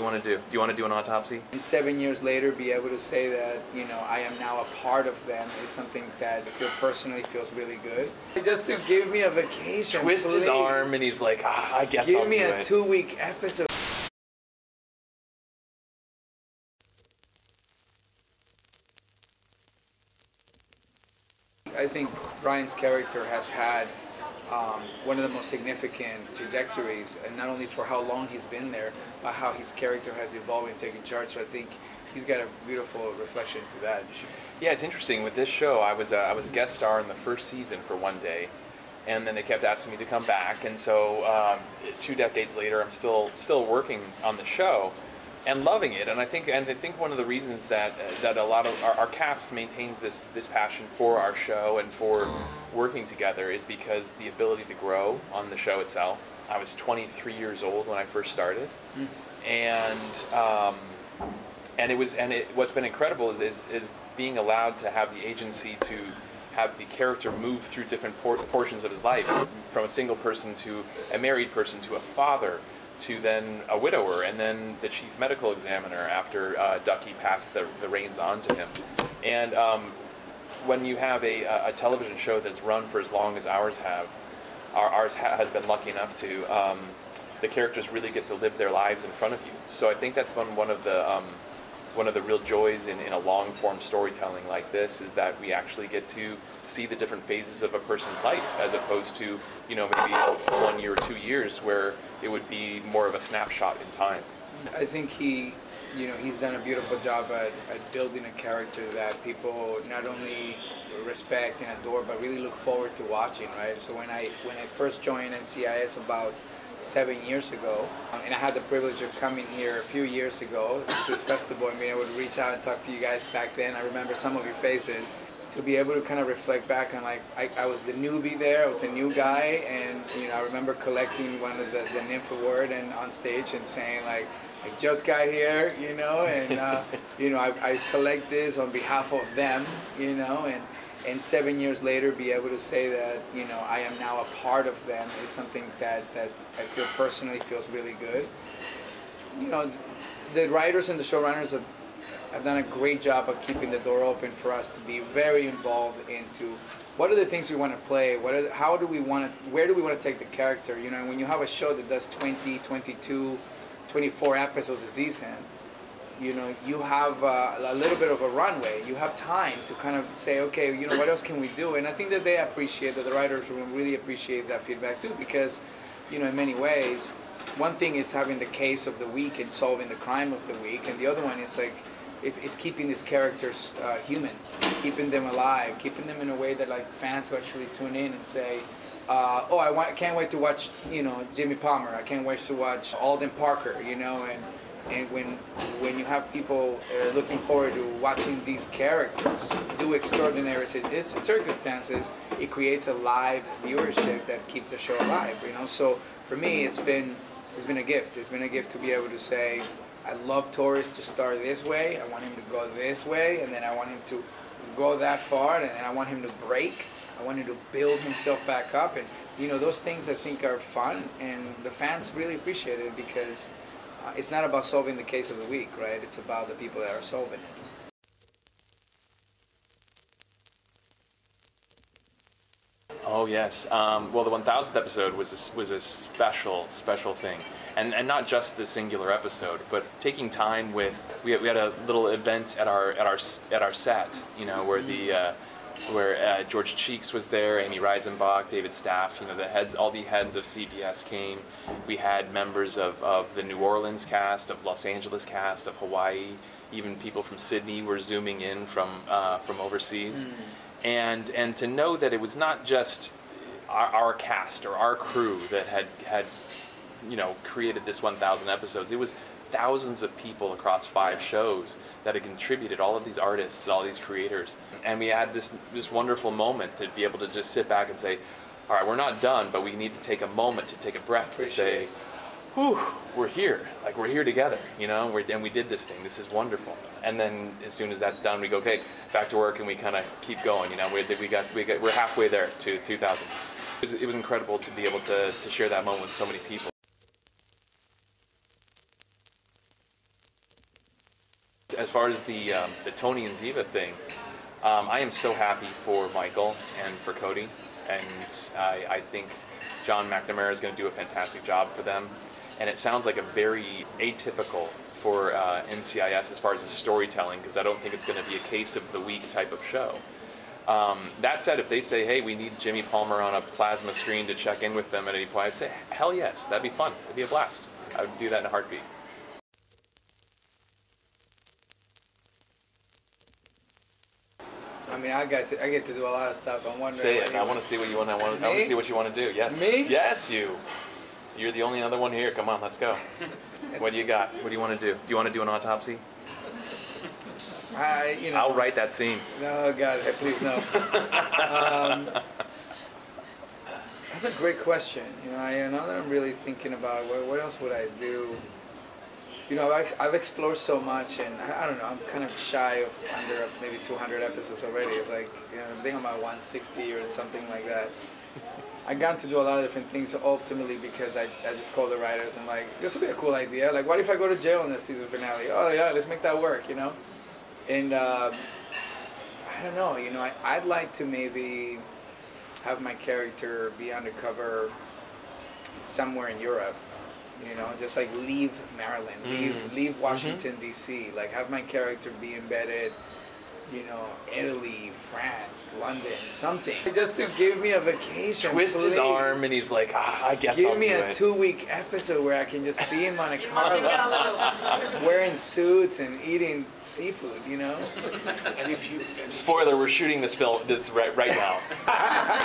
want to do? Do you want to do an autopsy? And 7 years later, be able to say that, you know, I am now a part of them is something that personally feels really good. Just to give me a vacation, Twist please. his arm and he's like, I guess I'll do it. Give me a 2-week episode. I think Brian's character has had one of the most significant trajectories, and not only for how long he's been there, but how his character has evolved and taken charge. So I think he's got a beautiful reflection to that. Yeah, it's interesting. With this show, I was a guest star in the first season for one day, and then they kept asking me to come back. And so 2 decades later, I'm still working on the show and loving it. And I think one of the reasons that a lot of our cast maintains this passion for our show and for working together is because the ability to grow on the show itself. I was 23 years old when I first started, what's been incredible is being allowed to have the agency to have the character move through different portions of his life, from a single person to a married person to a father, to then a widower, and then the chief medical examiner after Ducky passed the reins on to him. And when you have a television show that's run for as long as ours have, ours has been lucky enough to, the characters really get to live their lives in front of you. So I think that's been one of the real joys in a long-form storytelling like this, is that we actually get to see the different phases of a person's life, as opposed to, you know, maybe 1 year or 2 years where it would be more of a snapshot in time. I think he's done a beautiful job at building a character that people not only respect and adore, but really look forward to watching, right? So when I first joined NCIS about 7 years ago, and I had the privilege of coming here a few years ago to this festival and being able to reach out and talk to you guys back then. I remember some of your faces. To be able to kind of reflect back on, like, I was the newbie there, I was a new guy, and I remember collecting one of the nymph award and on stage and saying, like, I just got here, and I collect this on behalf of them, and 7 years later be able to say that, I am now a part of them is something that I feel personally feels really good. The writers and the showrunners have done a great job of keeping the door open for us to be very involved into what are the things we want to play, where do we want to take the character. When you have a show that does 20, 22, 24 episodes a season, you have a little bit of a runway. You have time to kind of say, okay, what else can we do? And I think that they appreciate, that the writers room really appreciates that feedback too, because, in many ways, one thing is having the case of the week and solving the crime of the week, and the other one is like, it's keeping these characters human, keeping them alive, keeping them in a way that, like, fans will actually tune in and say, I can't wait to watch, Jimmy Palmer. I can't wait to watch Alden Parker, and when you have people looking forward to watching these characters do extraordinary circumstances, it creates a live viewership that keeps the show alive. So for me, it's been a gift. It's been a gift to be able to say, I love Torres to start this way. I want him to go this way, and then I want him to go that far, and then I want him to break. I want him to build himself back up, and those things I think are fun, and the fans really appreciate it, because it's not about solving the case of the week, right? It's about the people that are solving it. Oh yes. Well, the 1000th episode was a special thing, and not just the singular episode, but taking time with. We had a little event at our set, where George Cheeks was there, Amy Reisenbach, David Staff, all the heads of CBS came. We had members of the New Orleans cast, of Los Angeles cast, of Hawaii, even people from Sydney were zooming in from overseas. And to know that it was not just our cast or our crew that had created this 1,000 episodes. It was thousands of people across 5 shows that had contributed, all of these artists, all these creators. And we had this wonderful moment to be able to just sit back and say, all right, we're not done, but we need to take a moment to take a breath to say, whew, we're here. Like, we're here together, and we did this thing. This is wonderful. And then as soon as that's done, we go, okay, back to work, and we kind of keep going. We're halfway there to 2,000. It was incredible to be able to share that moment with so many people. as far as the Tony and Ziva thing, I am so happy for Michael and for Cody, and I think John McNamara is going to do a fantastic job for them. And it sounds like a very atypical for NCIS as far as the storytelling, because I don't think it's going to be a case of the week type of show. That said, if they say, hey, we need Jimmy Palmer on a plasma screen to check in with them at any point, I'd say, hell yes, that'd be fun. It'd be a blast. I would do that in a heartbeat. I mean, I get to do a lot of stuff. I'm wondering. Say it. I want to see what you want. I want to see what you want to do. Yes. Me? Yes, you. You're the only other one here. Come on, let's go. What do you got? What do you want to do? Do you want to do an autopsy? I'll write that scene. No, God, please no. That's a great question. Now that I'm really thinking about what else would I do. I've explored so much, and I don't know. I'm kind of shy of under maybe 200 episodes already. It's like I think I'm at 160 or something like that. I got to do a lot of different things ultimately because I just called the writers and like, this would be a cool idea. Like, what if I go to jail in the season finale? Oh yeah, let's make that work, And I don't know, I'd like to maybe have my character be undercover somewhere in Europe. Just like leave Maryland, leave Washington D.C. Like have my character be embedded, Italy, France, London, something. Just to give me a vacation. Twist his arm and he's like, I guess I'll do it. Give me a 2-week episode where I can just be in Monte-Carlo, wearing suits and eating seafood, And if you spoiler, we're shooting this right now.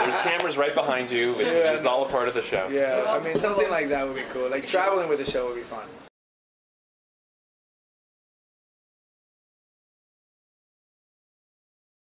There's cameras right behind you. It's all a part of the show. Yeah, I mean something like that would be cool. Like traveling with the show would be fun.